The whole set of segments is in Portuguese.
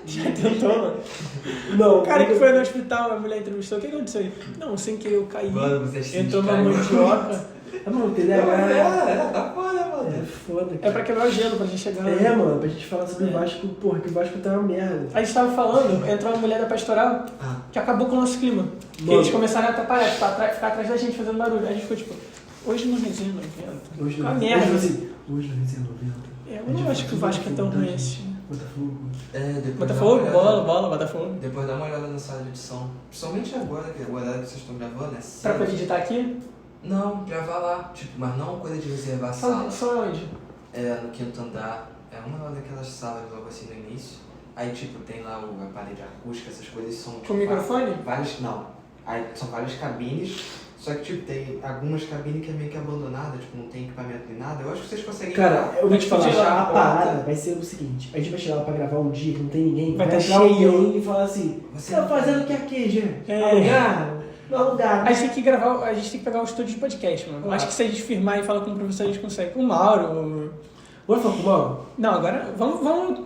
Já tentou, mano? Não. O cara que foi no hospital, a mulher entrevistou, o que aconteceu? Não, sem querer eu caí. Mano, você entrou uma mandioca. Mano, TDAH. Tá foda, mano. É foda, cara. É pra quebrar o gelo, pra gente chegar. Mano, pra gente falar sobre o Vasco, porra, que o Vasco tá uma merda. A gente tava falando, entrou uma mulher da pastoral que acabou com o nosso clima. Que eles começaram a atrapalhar, ficar atrás da gente fazendo barulho. Aí a gente ficou tipo, hoje no Resenha 90. Hoje Uma no merda. Hoje no Resenha 90. Eu não acho que o Vasco é tão ruim assim. Botafogo. Depois Botafogo, bola, Botafogo. Depois dá uma olhada na sala de edição. Principalmente agora, que é o horário que vocês estão gravando, Pra poder editar aqui? Não, gravar lá. Tipo, mas não coisa de reservar a sala. Só onde? No quinto andar. É uma daquelas salas logo assim no início. Aí, tipo, tem lá a parede acústica, essas coisas são... Tipo, Com microfone? Não. Aí são várias cabines. Só que, tipo, tem algumas cabines que é meio que abandonada, tipo, não tem equipamento nem nada. Eu acho que vocês conseguem... Cara, eu vou te falar, lá, a parada vai ser o seguinte. A gente vai chegar lá pra gravar um dia que não tem ninguém. Vai entrar estar cheio. alguém e falar assim, você tá fazendo o que aqui, gente? Alugar? Não alugar. A gente tem que gravar, a gente tem que pegar um estúdio de podcast, mano. Acho que se a gente firmar e falar com o professor, a gente consegue. Com o Mauro. Bora falar com o Mauro? Não, agora vamos.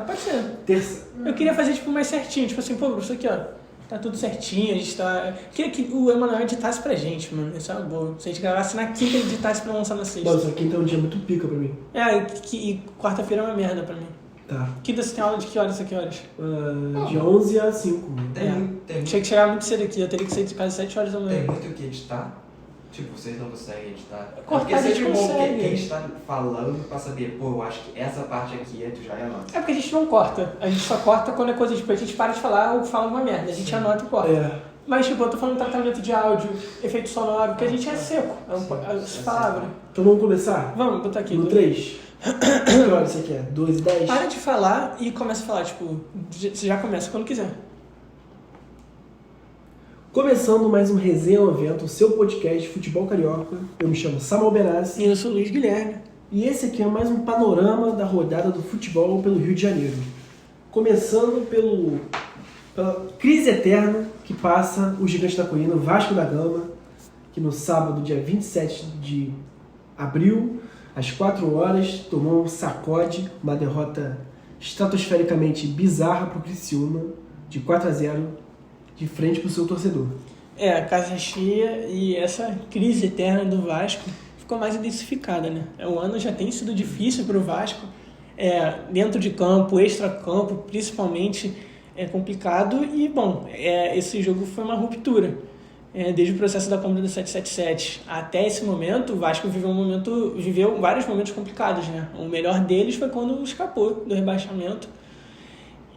Pode ser. Terça. Eu queria fazer tipo mais certinho, tipo assim, pô, professor, aqui, ó. Tá tudo certinho, a gente tá. Eu queria que o Emanuel editasse pra gente, mano. Isso é uma boa. Se a gente gravasse na quinta e editasse pra lançar na sexta. Mano, só quinta é um dia muito pica pra mim. E quarta-feira é uma merda pra mim. Tá. Quinta você tem aula de que horas a que horas? De 11 a 5. Tem Tinha que chegar muito cedo aqui, eu teria que sair de casa às 7 horas da manhã. Tem muito o que editar. Tipo, vocês não conseguem editar. Cortar Porque a gente sempre bom consegue. quem está falando pra saber, pô, eu acho que essa parte aqui tu já anota. É porque a gente não corta. A gente só corta quando é coisa tipo, a gente para de falar ou fala uma merda. A gente anota e corta. Mas tipo, eu tô falando tratamento de áudio, efeito sonoro, porque a gente é seco. Essa palavra. Então vamos começar? Vamos botar aqui. No 3. Que hora você quer? 2 e 10? Para de falar e começa a falar, tipo, você já começa quando quiser. Começando mais um Resenha 90, o seu podcast de futebol carioca. Eu me chamo Samuel Benassi. E eu sou o Luiz Guilherme. E esse aqui é mais um panorama da rodada do futebol pelo Rio de Janeiro. Começando pela crise eterna que passa o gigante da colina, o Vasco da Gama, que no sábado, dia 27 de abril, às 4 horas, tomou um sacode, uma derrota estratosfericamente bizarra para o Criciúma, de 4-0, de frente para o seu torcedor. A casa cheia e essa crise eterna do Vasco ficou mais intensificada, né? O ano já tem sido difícil para o Vasco, dentro de campo, extra-campo, principalmente é complicado e, bom, esse jogo foi uma ruptura. Desde o processo da compra do 777 até esse momento, o Vasco viveu vários momentos complicados, né? O melhor deles foi quando escapou do rebaixamento.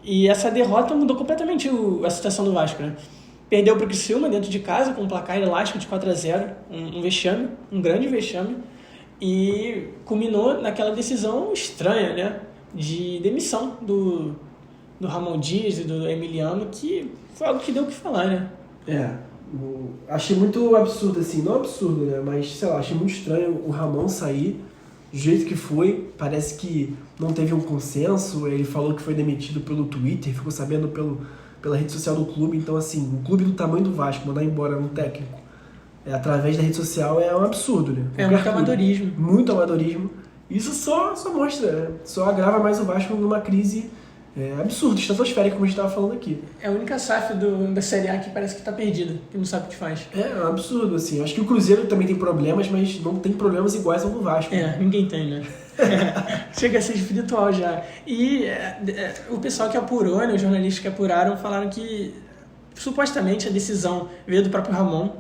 E essa derrota mudou completamente a situação do Vasco, né? Perdeu para o Criciúma dentro de casa com um placar elástico de 4-0, um vexame, um grande vexame, e culminou naquela decisão estranha, né? De demissão do Ramon Dias e do Emiliano, que foi algo que deu o que falar, né? Achei muito absurdo, assim, não absurdo, né? Mas, sei lá, achei muito estranho o Ramon sair do jeito que foi. Parece que não teve um consenso. Ele falou que foi demitido pelo Twitter, ficou sabendo pela rede social do clube. Então, assim, um clube do tamanho do Vasco mandar embora um técnico através da rede social é um absurdo, né? Muito amadorismo. Muito amadorismo. Isso só mostra, né? Só agrava mais o Vasco numa crise absurda, estratosférica, como a gente estava falando aqui. É a única SAF da Série A que parece que está perdida, que não sabe o que faz. É um absurdo, assim. Acho que o Cruzeiro também tem problemas, mas não tem problemas iguais ao do Vasco. Ninguém tem, né? Chega a ser espiritual já. E o pessoal que apurou, né, os jornalistas que apuraram, falaram que supostamente a decisão veio do próprio Ramon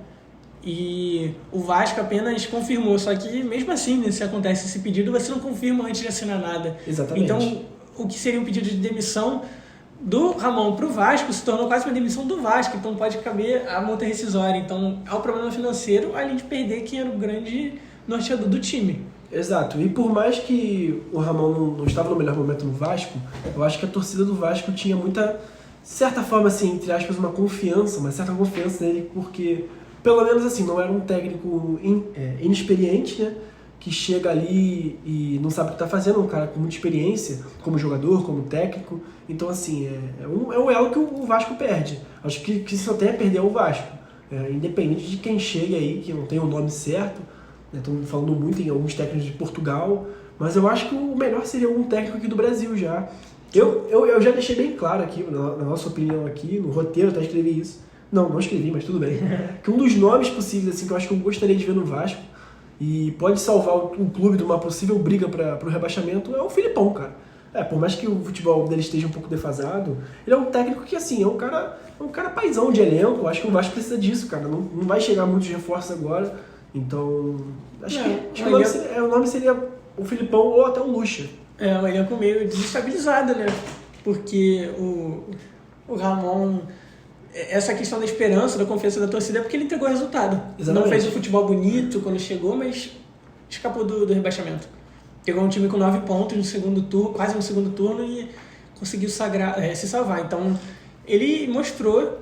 e o Vasco apenas confirmou. Só que mesmo assim, né, se acontece esse pedido, você não confirma antes de assinar nada. Exatamente. Então, o que seria um pedido de demissão do Ramon para o Vasco se tornou quase uma demissão do Vasco, então pode caber a multa rescisória. Então, há um problema financeiro, além de perder quem era o grande norteador do time. Exato, e por mais que o Ramon não estava no melhor momento no Vasco, eu acho que a torcida do Vasco tinha muita, certa forma, assim, entre aspas, uma certa confiança nele, porque, pelo menos assim, não era um técnico inexperiente, né? Que chega ali e não sabe o que está fazendo, um cara com muita experiência, como jogador, como técnico. Então, assim, é o elo que o Vasco perde. Acho que só tem a perder o Vasco. Independente de quem chega aí, que não tem o nome certo. Estamos falando muito em alguns técnicos de Portugal, mas eu acho que o melhor seria um técnico aqui do Brasil já. Eu já deixei bem claro aqui, na nossa opinião aqui, no roteiro eu até escrevi isso. Não escrevi, mas tudo bem. Que um dos nomes possíveis, assim, que eu acho que eu gostaria de ver no Vasco e pode salvar o clube de uma possível briga para o rebaixamento é o Filipão, cara. Por mais que o futebol dele esteja um pouco defasado, ele é um técnico que, assim, é um cara paizão de elenco. Eu acho que o Vasco precisa disso, cara. Não vai chegar muitos reforços agora. Então, acho que o nome seria o Filipão ou até o Lucha. Um elenco meio desestabilizado, né? Porque o Ramon, essa questão da esperança, da confiança da torcida, é porque ele entregou resultado. Exatamente. Não fez o futebol bonito quando chegou, mas escapou do rebaixamento. Pegou um time com 9 pontos no segundo turno, quase no segundo turno, e conseguiu se salvar. Então, ele mostrou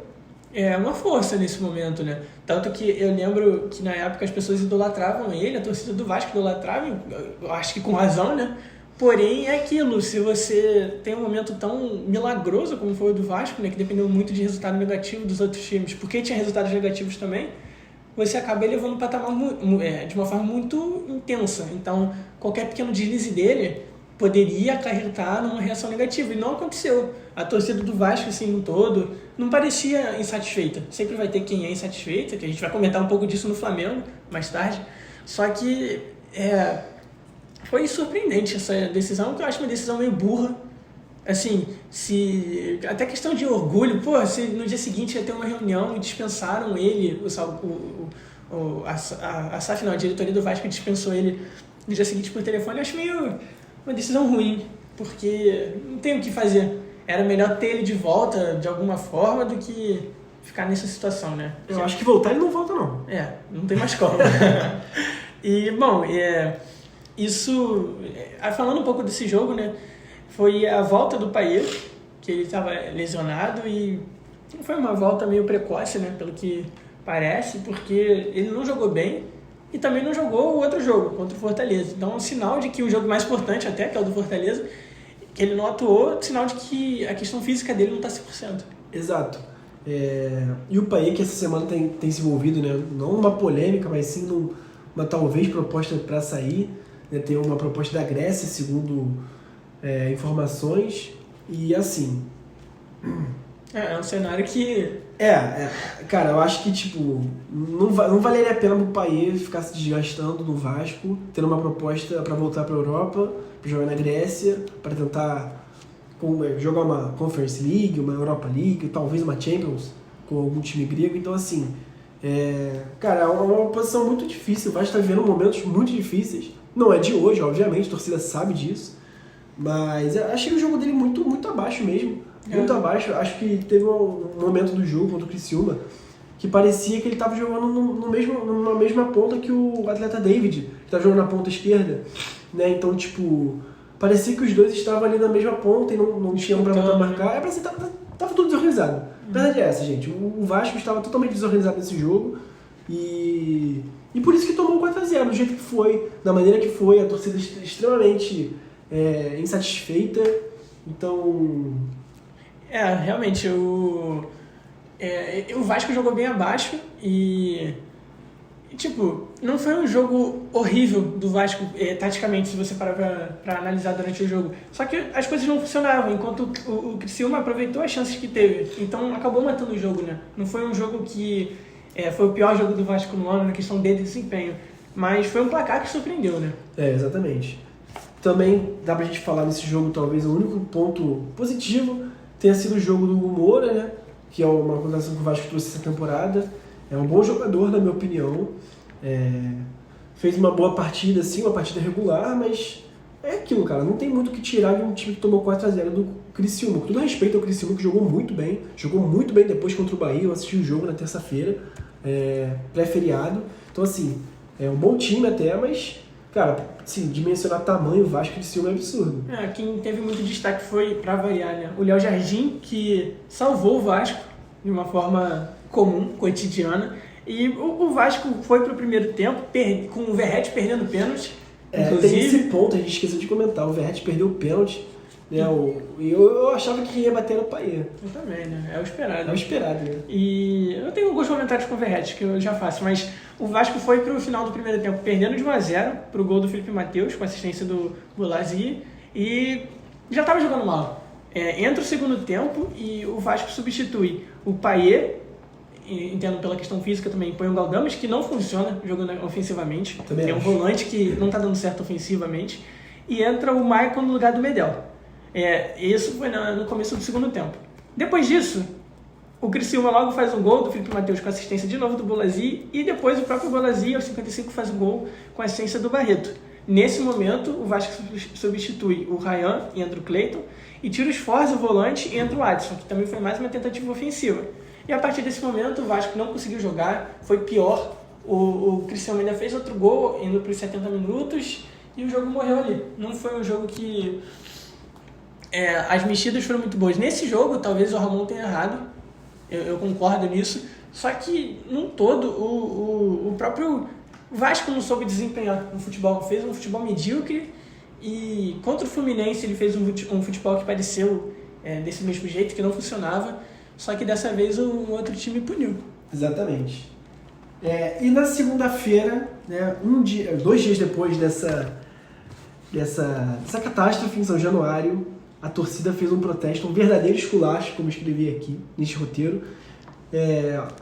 uma força nesse momento, né? Tanto que eu lembro que na época as pessoas idolatravam ele, a torcida do Vasco idolatrava, eu acho que com razão, né? Porém, é aquilo, se você tem um momento tão milagroso como foi o do Vasco, né, que dependeu muito de resultado negativo dos outros times, porque tinha resultados negativos também, você acaba elevando o patamar de uma forma muito intensa. Então, qualquer pequeno deslize dele poderia acarretar numa reação negativa, e não aconteceu. A torcida do Vasco, assim, no todo, não parecia insatisfeita. Sempre vai ter quem é insatisfeita, que a gente vai comentar um pouco disso no Flamengo mais tarde. Só que foi surpreendente essa decisão, que eu acho uma decisão meio burra. Assim, até questão de orgulho, se no dia seguinte ia ter uma reunião e dispensaram ele, a SAF não, a diretoria do Vasco dispensou ele no dia seguinte por telefone, eu acho meio uma decisão ruim, porque não tem o que fazer. Era melhor ter ele de volta de alguma forma do que ficar nessa situação, né? Eu acho que voltar ele não volta, não. Não tem mais como. E, bom, isso, falando um pouco desse jogo, né? Foi a volta do Payet, que ele estava lesionado, e foi uma volta meio precoce, né? Pelo que parece, porque ele não jogou bem e também não jogou o outro jogo contra o Fortaleza. Então, é um sinal de que o jogo mais importante até, que é o do Fortaleza, que ele não atuou, sinal de que a questão física dele não está 100%. Exato. E o Payet, que essa semana tem se envolvido, né? Não numa polêmica, mas sim numa talvez proposta para sair. Né? Tem uma proposta da Grécia, segundo informações. E assim... É um cenário que... Cara, eu acho que, tipo, não valeria a pena pro Payet ficar se desgastando no Vasco, tendo uma proposta para voltar pra Europa, pra jogar na Grécia, para tentar jogar uma Conference League, uma Europa League, talvez uma Champions com algum time grego. Então, assim, cara, é uma posição muito difícil. O Vasco tá vivendo momentos muito difíceis. Não é de hoje, obviamente, a torcida sabe disso. Mas eu achei o jogo dele muito, muito abaixo mesmo. Muito abaixo. Acho que teve um momento do jogo contra o Criciúma que parecia que ele estava jogando numa mesma ponta que o atleta David, que estava jogando na ponta esquerda. Né? Então, tipo, parecia que os dois estavam ali na mesma ponta e não tinham pra voltar a marcar. Parecia que tava tudo desorganizado. A verdade é essa, gente. O Vasco estava totalmente desorganizado nesse jogo e por isso que tomou 4-0, do jeito que foi, da maneira que foi, a torcida extremamente insatisfeita. Então... realmente, o Vasco jogou bem abaixo e, tipo, não foi um jogo horrível do Vasco, taticamente, se você parar pra analisar durante o jogo. Só que as coisas não funcionavam, enquanto o Criciúma aproveitou as chances que teve. Então, acabou matando o jogo, né? Não foi um jogo que foi o pior jogo do Vasco no ano, na questão de desempenho. Mas foi um placar que surpreendeu, né? Exatamente. Também dá pra gente falar nesse jogo, talvez, o único ponto positivo tenha sido o jogo do Hugo Moura, né? Que é uma contratação que o Vasco trouxe essa temporada. É um bom jogador, na minha opinião. Fez uma boa partida, sim, uma partida regular, mas é aquilo, cara. Não tem muito o que tirar de um time que tomou 4-0 do Criciúma. Com todo respeito ao Criciúma, que jogou muito bem depois contra o Bahia. Eu assisti o jogo na terça-feira, pré-feriado. Então, assim, é um bom time até, mas... Cara, sim, dimensionar tamanho, o Vasco e Criciúma é absurdo. Quem teve muito destaque foi, pra variar, né, o Léo Jardim, que salvou o Vasco de uma forma comum, cotidiana. E o Vasco foi pro primeiro tempo, com o Verratti perdendo pênalti. Tem esse ponto, a gente esqueceu de comentar. O Verratti perdeu o pênalti. Né, eu achava que ia bater no Payet. Eu também, né? É o esperado. É o esperado, né? E eu tenho alguns comentários com o Verratti, que eu já faço, mas o Vasco foi pro final do primeiro tempo perdendo de 1-0 pro gol do Felipe Matheus, com assistência do Bolazzi, e já tava jogando mal. Entra o segundo tempo e o Vasco substitui o Payet, entendo pela questão física também, põe o Galdames, que não funciona jogando ofensivamente. Também é um acho. volante que não está dando certo ofensivamente. E entra o Maicon no lugar do Medel. Isso foi no começo do segundo tempo. Depois disso, o Criciúma logo faz um gol do Felipe Matheus com assistência de novo do Bolazzi, e depois o próprio Bolazzi, aos 55, faz um gol com assistência do Barreto. Nesse momento, o Vasco substitui o Ryan e entra o Cleiton, e tira o Sforza, o volante, e entra o Adson, que também foi mais uma tentativa ofensiva. E a partir desse momento, o Vasco não conseguiu jogar, foi pior. O Criciúma ainda fez outro gol, indo para os 70 minutos, e o jogo morreu ali. Não foi um jogo que... as mexidas foram muito boas. Nesse jogo, talvez o Ramon tenha errado, eu concordo nisso, só que, num todo, o próprio Vasco não soube desempenhar no futebol. Fez um futebol medíocre, e contra o Fluminense ele fez um futebol que pareceu desse mesmo jeito, que não funcionava. Só que dessa vez o outro time puniu. Exatamente. E na segunda-feira, né, 2 dias depois dessa catástrofe em São Januário, a torcida fez um protesto, um verdadeiro esculacho, como eu escrevi aqui neste roteiro.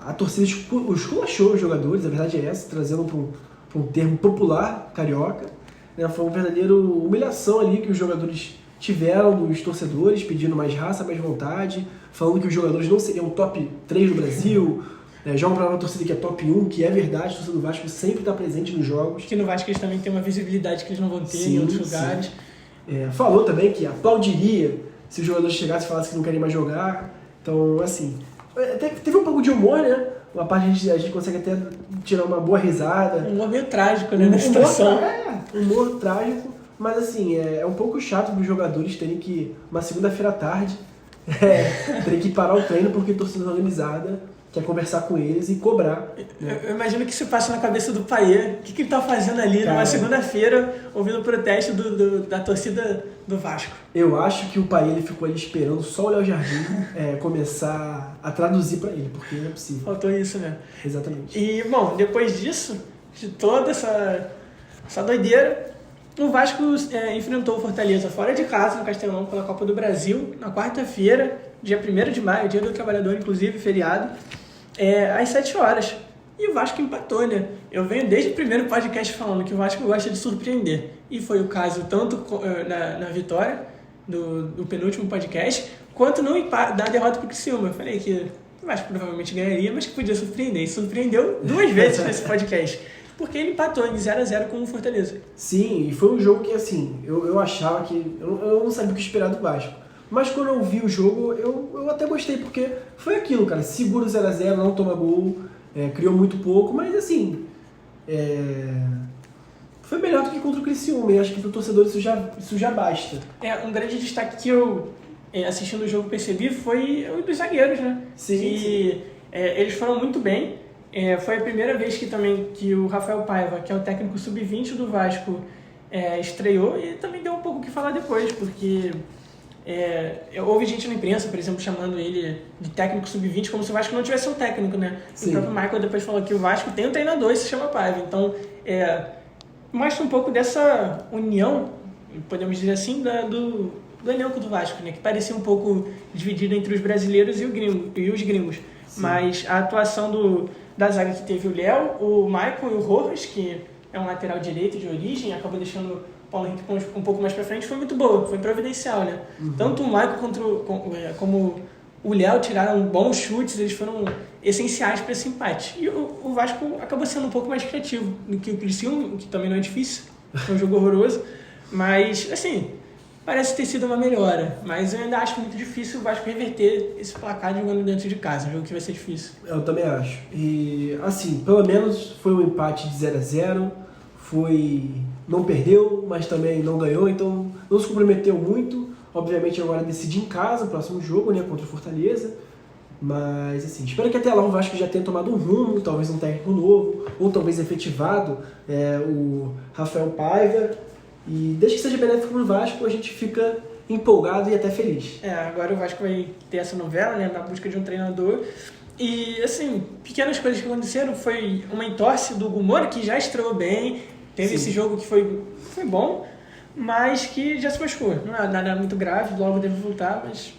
A torcida esculachou os jogadores, a verdade é essa, trazendo para um termo popular, carioca. Foi uma verdadeira humilhação ali que os jogadores tiveram dos torcedores, pedindo mais raça, mais vontade, falando que os jogadores não seriam top 3 do Brasil, jogam para uma torcida que é top 1, que é verdade, a torcida do Vasco sempre está presente nos jogos. Que no Vasco eles também têm uma visibilidade que eles não vão ter em outros lugares. Falou também que aplaudiria se os jogadores chegassem e falassem que não querem mais jogar. Então, assim, teve um pouco de humor, né? Uma parte a gente consegue até tirar uma boa risada. Um humor meio trágico, né, na situação. Humor trágico, mas assim, é um pouco chato para os jogadores terem que, uma segunda-feira à tarde, terem que parar o treino porque a torcida organizada quer conversar com eles e cobrar. Né? Eu imagino que isso passa na cabeça do Payet. O que ele tá fazendo ali numa segunda-feira, ouvindo o protesto da torcida do Vasco? Eu acho que o Payet ele ficou ali esperando só o Léo Jardim começar a traduzir para ele, porque não é possível. Faltou isso, né? Exatamente. E, bom, depois disso, de toda essa doideira, o Vasco enfrentou o Fortaleza fora de casa, no Castelão, pela Copa do Brasil, na quarta-feira, dia 1º de maio, dia do trabalhador, inclusive, feriado, às 7 horas. E o Vasco empatou, né? Eu venho desde o primeiro podcast falando que o Vasco gosta de surpreender. E foi o caso tanto na vitória do penúltimo podcast, quanto no empate, da derrota para o Criciúma. Eu falei que o Vasco provavelmente ganharia, mas que podia surpreender. E surpreendeu 2 vezes nesse podcast. Porque ele empatou em 0-0 com o Fortaleza. Sim, e foi um jogo que, assim, eu achava que... Eu não sabia o que esperar do Vasco. Mas quando eu vi o jogo, eu até gostei, porque foi aquilo, cara. Segura o 0-0, não toma gol, criou muito pouco, mas, assim... foi melhor do que contra o Criciúma, e acho que pro torcedor isso já basta. Um grande destaque que eu, assistindo o jogo, percebi foi o dos zagueiros, né? Sim. Eles foram muito bem. Foi a primeira vez que o Rafael Paiva, que é o técnico sub-20 do Vasco, estreou, e também deu um pouco o que falar depois, porque houve gente na imprensa, por exemplo, chamando ele de técnico sub-20 como se o Vasco não tivesse um técnico, né? Sim. O próprio Michael depois falou que o Vasco tem um treinador e se chama Paiva. Então, mostra um pouco dessa união, podemos dizer assim, do elenco do Vasco, né? Que parecia um pouco dividido entre os brasileiros e os gringos. Sim. Mas a atuação da zaga, que teve o Léo, o Michael e o Rojas, que é um lateral direito de origem, acabou deixando o Paulo Henrique um pouco mais pra frente, foi muito boa, foi providencial, né? Uhum. Tanto o Michael como o Léo tiraram bons chutes, eles foram essenciais para esse empate. E o Vasco acabou sendo um pouco mais criativo do que o Criciúma, que também não é difícil, foi um jogo horroroso, mas, assim, parece ter sido uma melhora, mas eu ainda acho muito difícil o Vasco reverter esse placar jogando dentro de casa, um jogo que vai ser difícil. Eu também acho. E, assim, pelo menos foi um empate de 0-0, não perdeu, mas também não ganhou, então não se comprometeu muito. Obviamente agora decide em casa o próximo jogo, né, contra o Fortaleza. Mas, assim, espero que até lá o Vasco já tenha tomado um rumo, talvez um técnico novo, ou talvez efetivado o Rafael Paiva. E desde que seja benéfico para o Vasco, a gente fica empolgado e até feliz. Agora o Vasco vai ter essa novela, né, na busca de um treinador. E, assim, pequenas coisas que aconteceram, foi uma entorse do Gumora, que já estreou bem, teve Sim. esse jogo que foi bom, mas que já se machucou. Não é nada muito grave, logo deve voltar, mas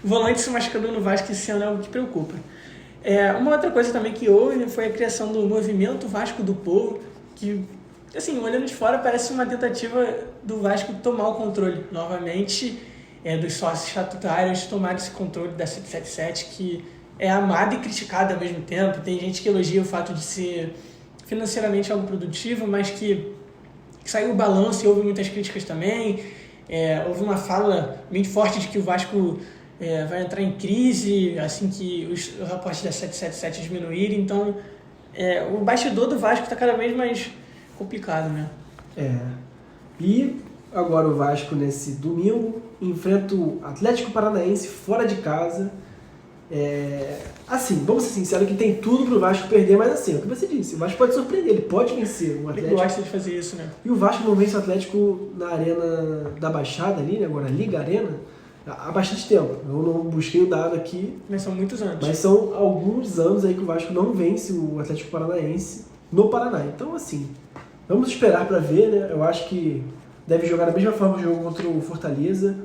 o volante se machucando no Vasco esse ano é algo que preocupa. Uma outra coisa também que houve foi a criação do movimento Vasco do Povo, que, assim, olhando de fora, parece uma tentativa do Vasco tomar o controle novamente, dos sócios estatutários tomar esse controle da 777, que é amada e criticada ao mesmo tempo. Tem gente que elogia o fato de ser financeiramente algo produtivo, mas que saiu o balanço e houve muitas críticas também. Houve uma fala muito forte de que o Vasco vai entrar em crise assim que os aportes da 777 diminuírem. Então, o bastidor do Vasco está cada vez mais complicado, né? E agora o Vasco, nesse domingo, enfrenta o Atlético Paranaense fora de casa. Assim, vamos ser sinceros que tem tudo pro Vasco perder, mas assim, é o que você disse, o Vasco pode surpreender, ele pode vencer o Atlético. Ele gosta de fazer isso, né? E o Vasco não vence o Atlético na Arena da Baixada ali, né? Agora Liga Arena, há bastante tempo. Eu não busquei o dado aqui. Mas são muitos anos. Mas são alguns anos aí que o Vasco não vence o Atlético Paranaense no Paraná. Então, assim, vamos esperar para ver, né? Eu acho que deve jogar da mesma forma o jogo contra o Fortaleza,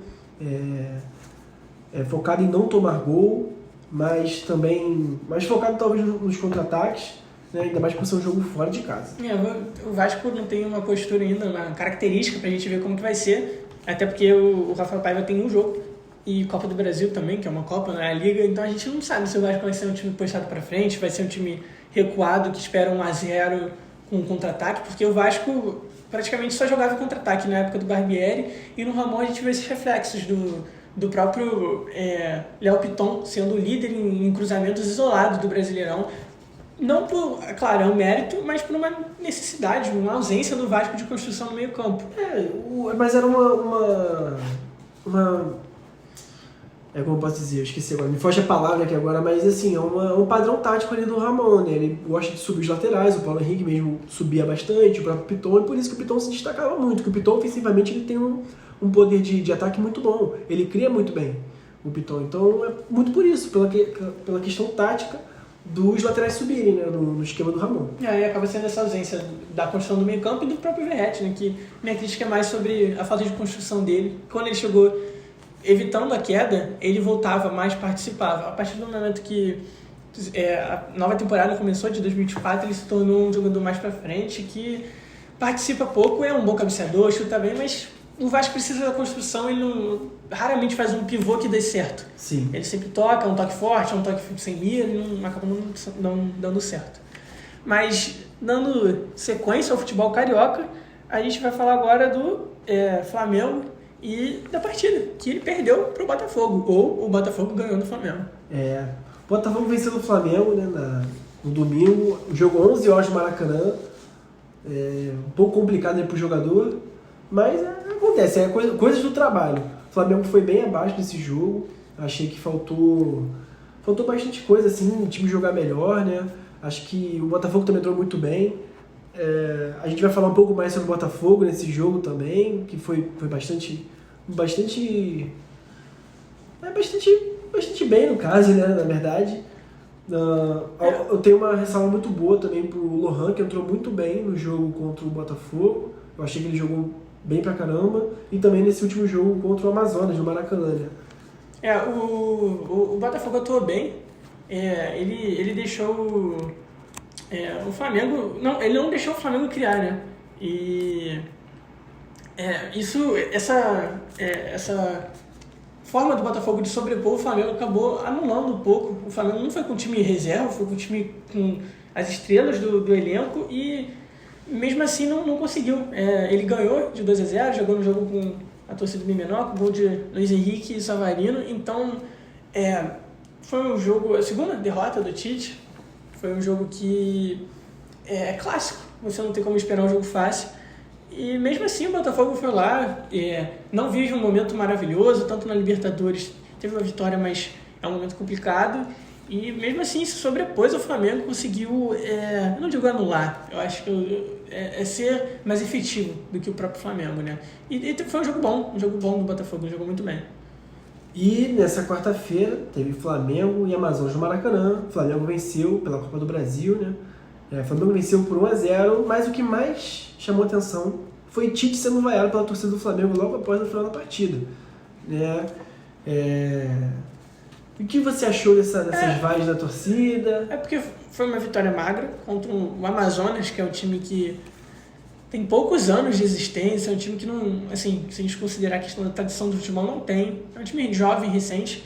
focado em não tomar gol, mas também mais focado talvez nos contra-ataques, né? Ainda mais por ser um jogo fora de casa. O Vasco não tem uma postura ainda, uma característica pra gente ver como que vai ser, até porque o Rafael Paiva tem um jogo, e Copa do Brasil também, que é uma Copa, não é a Liga, então a gente não sabe se o Vasco vai ser um time postado pra frente, vai ser um time recuado, que espera 1-0 com um contra-ataque, porque o Vasco praticamente só jogava contra-ataque na época do Barbieri, e no Ramon a gente vê esses reflexos do próprio Léo Piton sendo o líder em cruzamentos isolados do Brasileirão. Não por, claro, é um mérito, mas por uma necessidade, uma ausência do Vasco de construção no meio campo. Mas era uma como eu posso dizer, eu esqueci agora, me foge a palavra aqui agora, mas assim, é um padrão tático ali do Ramon, né? Ele gosta de subir os laterais, o Paulo Henrique mesmo subia bastante, o próprio Piton, e por isso que o Piton se destacava muito, porque o Piton ofensivamente ele tem um poder de ataque muito bom, ele cria muito bem o Piton, então é muito por isso, pela questão tática dos laterais subirem, né, no esquema do Ramon. E aí acaba sendo essa ausência da construção do meio campo e do próprio Verratti, né, que minha crítica é mais sobre a falta de construção dele. Quando ele chegou evitando a queda, ele voltava mais, participava. A partir do momento que a nova temporada começou, de 2024, ele se tornou um jogador mais pra frente, que participa pouco, é um bom cabeceador, chuta bem, mas o Vasco precisa da construção, ele raramente faz um pivô que dê certo. Sim. Ele sempre toca, um toque forte, um toque sem mira, ele acaba não dando certo. Mas, dando sequência ao futebol carioca, a gente vai falar agora do Flamengo e da partida, que ele perdeu para o Botafogo, ou o Botafogo ganhou do Flamengo. O Botafogo venceu o Flamengo, né, no domingo, o jogo 11 horas no Maracanã, um pouco complicado para o jogador, mas acontece, coisas do trabalho. O Flamengo foi bem abaixo desse jogo, achei que faltou bastante coisa, assim, o time jogar melhor, né, acho que o Botafogo também entrou muito bem. A gente vai falar um pouco mais sobre o Botafogo nesse jogo também, que foi bastante bem no caso, né, na verdade. Eu tenho uma ressalva muito boa também pro Lohan, que entrou muito bem no jogo contra o Botafogo. Eu achei que ele jogou bem pra caramba. E também nesse último jogo contra o Amazonas, no Maracanã, né? O Botafogo atuou bem. Ele deixou o Flamengo... Não, ele não deixou o Flamengo criar, né? E essa forma do Botafogo de sobrepor o Flamengo acabou anulando um pouco. O Flamengo não foi com o time reserva, foi com o time com as estrelas do elenco e mesmo assim não conseguiu. Ele ganhou de 2-0, jogou no jogo com a torcida bem menor, com o gol de Luiz Henrique e Savarino. Então, foi um jogo, a segunda derrota do Tite. Foi um jogo que é clássico, você não tem como esperar um jogo fácil. E mesmo assim o Botafogo foi lá, não vive um momento maravilhoso, tanto na Libertadores teve uma vitória, mas é um momento complicado. E mesmo assim se sobrepôs ao Flamengo, conseguiu, eu não digo anular, eu acho que ser mais efetivo do que o próprio Flamengo, né? E foi um jogo bom do Botafogo, jogou muito bem. E nessa quarta-feira teve Flamengo e Amazonas no Maracanã. O Flamengo venceu pela Copa do Brasil, né? O Flamengo venceu por 1-0, mas o que mais chamou atenção foi Tite sendo vaiado pela torcida do Flamengo logo após o final da partida. Né? O que você achou dessas vaias da torcida? É porque foi uma vitória magra contra o Amazonas, que é um time que tem poucos anos de existência, é um time que não, assim, se a gente considerar a questão da tradição do futebol, não tem. É um time jovem, recente,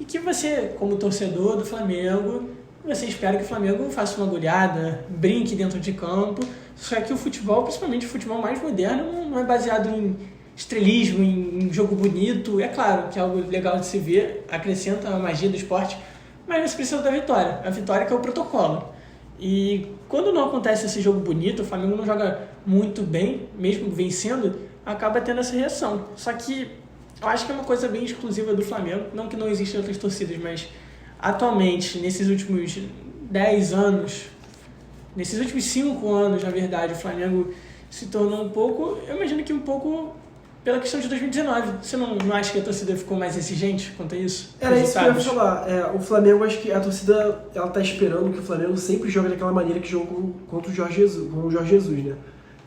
e que você, como torcedor do Flamengo, você espera que o Flamengo faça uma goleada, brinque dentro de campo, só que o futebol, principalmente o futebol mais moderno, não é baseado em estrelismo, em jogo bonito. É claro que é algo legal de se ver, acrescenta a magia do esporte, mas você precisa da vitória. A vitória que é o protocolo. E quando não acontece esse jogo bonito, o Flamengo não joga muito bem, mesmo vencendo, acaba tendo essa reação. Só que eu acho que é uma coisa bem exclusiva do Flamengo, não que não existem outras torcidas, mas atualmente, nesses últimos 10 anos, nesses últimos 5 anos, na verdade, o Flamengo se tornou um pouco, eu imagino que um pouco pela questão de 2019. Você não acha que a torcida ficou mais exigente quanto a isso? Era isso que eu ia falar. O Flamengo, acho que a torcida ela tá esperando que o Flamengo sempre jogue daquela maneira que jogou contra o Jorge Jesus, né?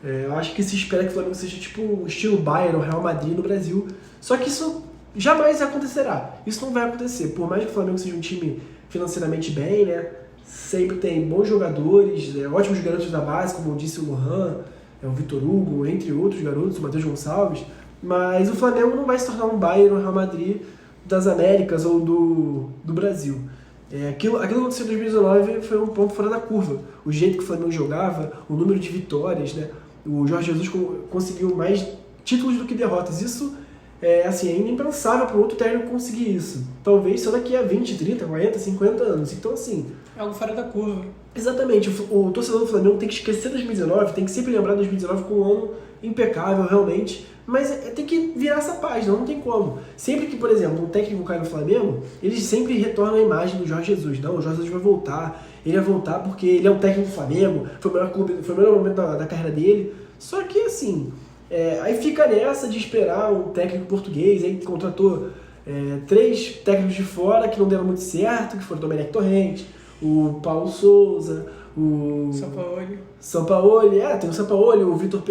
Eu acho que se espera que o Flamengo seja tipo o estilo Bayern ou Real Madrid no Brasil. Só que isso jamais acontecerá. Isso não vai acontecer. Por mais que o Flamengo seja um time financeiramente bem, né? Sempre tem bons jogadores, ótimos garotos da base, como disse o Lohan, o Vitor Hugo, entre outros garotos, o Matheus Gonçalves. Mas o Flamengo não vai se tornar um Bayern ou Real Madrid das Américas ou do Brasil. Aquilo que aconteceu em 2019 foi um ponto fora da curva. O jeito que o Flamengo jogava, o número de vitórias, né? O Jorge Jesus conseguiu mais títulos do que derrotas. Isso é impensável para outro técnico conseguir isso. Talvez só daqui a 20, 30, 40, 50 anos. Então, assim... é algo fora da curva. Exatamente. O torcedor do Flamengo tem que esquecer 2019, tem que sempre lembrar 2019 como um ano impecável, realmente. Mas tem que virar essa página, não tem como. Sempre que, por exemplo, um técnico cai no Flamengo, eles sempre retornam a imagem do Jorge Jesus. Não, o Jorge Jesus vai voltar. Ele vai voltar porque ele é um técnico do Flamengo, foi o melhor momento da carreira dele. Só que, assim, aí fica nessa de esperar um técnico português, aí contratou 3 técnicos de fora que não deram muito certo, que foram o Domenech Torrente, o Paulo Souza, o Sampaoli, tem o Sampaoli, o Vitor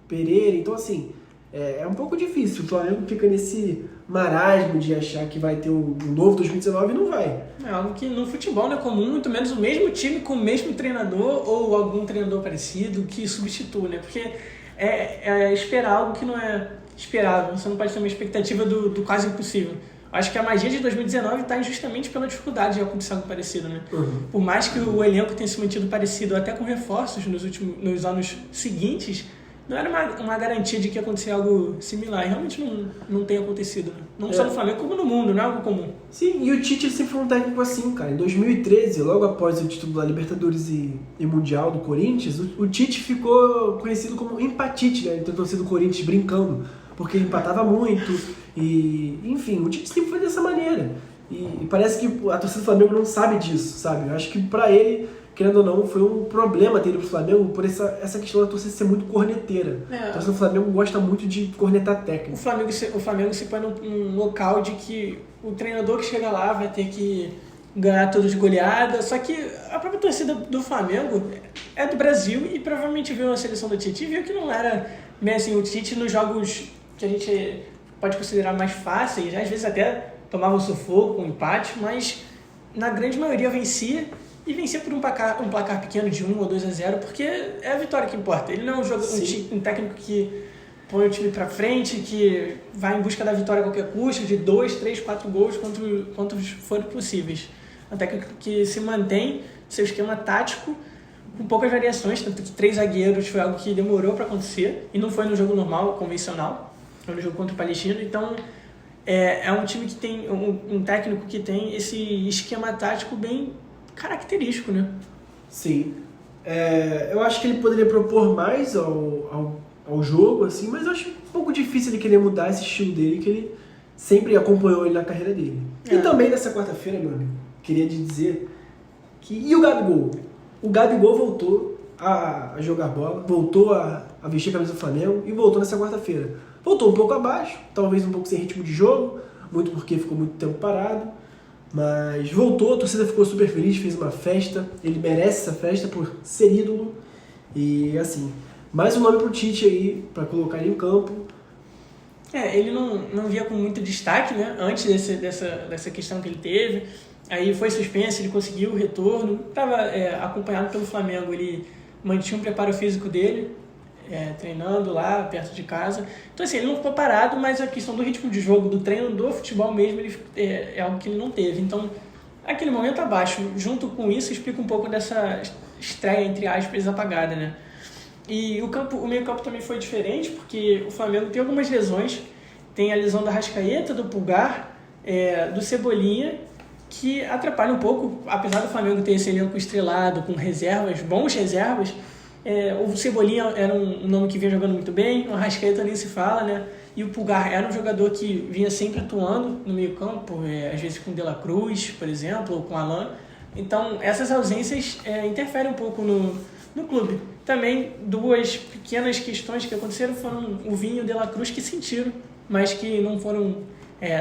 Pereira. Então, assim, é um pouco difícil. O Flamengo fica nesse marasmo de achar que vai ter um novo 2019 e não vai. É algo que no futebol não é comum, muito menos o mesmo time com o mesmo treinador ou algum treinador parecido que substitua, né? Porque é esperar algo que não é esperável. Você não pode ter uma expectativa do quase impossível. Acho que a magia de 2019 está justamente pela dificuldade de acontecer algo parecido, né? Uhum. Por mais que o elenco tenha se mantido parecido, até com reforços nos anos seguintes, não era uma garantia de que ia acontecer algo similar. E realmente não tem acontecido, né? Não só no Flamengo, como no mundo, não é algo comum. Sim, e o Tite sempre foi um técnico assim, cara. Em 2013, logo após o título da Libertadores e Mundial do Corinthians, o Tite ficou conhecido como empatite, né? Ele tentou ser do Corinthians brincando, porque ele empatava muito. E, enfim, o Tite sempre foi dessa maneira. E parece que a torcida do Flamengo não sabe disso, sabe? Eu acho que pra ele, querendo ou não, foi um problema ter ido pro Flamengo por essa questão da torcida ser muito corneteira. A torcida do Flamengo gosta muito de cornetar técnico. O Flamengo se põe num local de que o treinador que chega lá vai ter que ganhar tudo de goleada. Só que a própria torcida do Flamengo é do Brasil e provavelmente viu a seleção do Tite e viu que não era bem assim. O Tite nos jogos que a gente pode considerar mais fáceis, às vezes até tomava um sufoco, um empate, mas na grande maioria vencia. E vencer por um placar pequeno de 1 ou 2-0, porque é a vitória que importa. Ele não é um técnico que põe o time pra frente, que vai em busca da vitória a qualquer custo, de 2, 3, 4 gols, quantos forem possíveis. É um técnico que se mantém seu esquema tático com poucas variações, tanto que 3 zagueiros foi algo que demorou para acontecer, e não foi no jogo normal, convencional, foi no jogo contra o Palestino. Então é um time que tem, um técnico que tem esse esquema tático bem característico, né? Sim. Eu acho que ele poderia propor mais ao jogo, assim, mas eu acho um pouco difícil ele querer mudar esse estilo dele, que ele sempre acompanhou ele na carreira dele. E também nessa quarta-feira, meu amigo, queria te dizer que... E o Gabigol? O Gabigol voltou a jogar bola, voltou a vestir a camisa do Flamengo e voltou nessa quarta-feira. Voltou um pouco abaixo, talvez um pouco sem ritmo de jogo, muito porque ficou muito tempo parado. Mas voltou, a torcida ficou super feliz, fez uma festa. Ele merece essa festa por ser ídolo. E assim, mais um nome pro Tite aí, para colocar ele em campo. Ele não via com muito destaque, né? Antes dessa questão que ele teve. Aí foi suspenso, ele conseguiu o retorno. Estava acompanhado pelo Flamengo, ele mantinha um preparo físico dele, treinando lá perto de casa. Então assim, ele não ficou parado, mas a questão do ritmo de jogo, do treino, do futebol mesmo, é algo que ele não teve. Então, aquele momento abaixo, junto com isso, explica um pouco dessa estreia, entre aspas, apagada, né? E o meio-campo também foi diferente, porque o Flamengo tem algumas lesões. Tem a lesão da Arrascaeta, do Pulgar, do Cebolinha, que atrapalha um pouco, apesar do Flamengo ter esse elenco estrelado, com reservas, bons reservas. O Cebolinha era um nome que vinha jogando muito bem, o Arrascaeta nem se fala, né? E o Pulgar era um jogador que vinha sempre atuando no meio-campo, às vezes com o De La Cruz, por exemplo, ou com o Alain. Então, essas ausências interferem um pouco no clube. Também, duas pequenas questões que aconteceram foram o Vinha e o De La Cruz, que sentiram, mas que não foram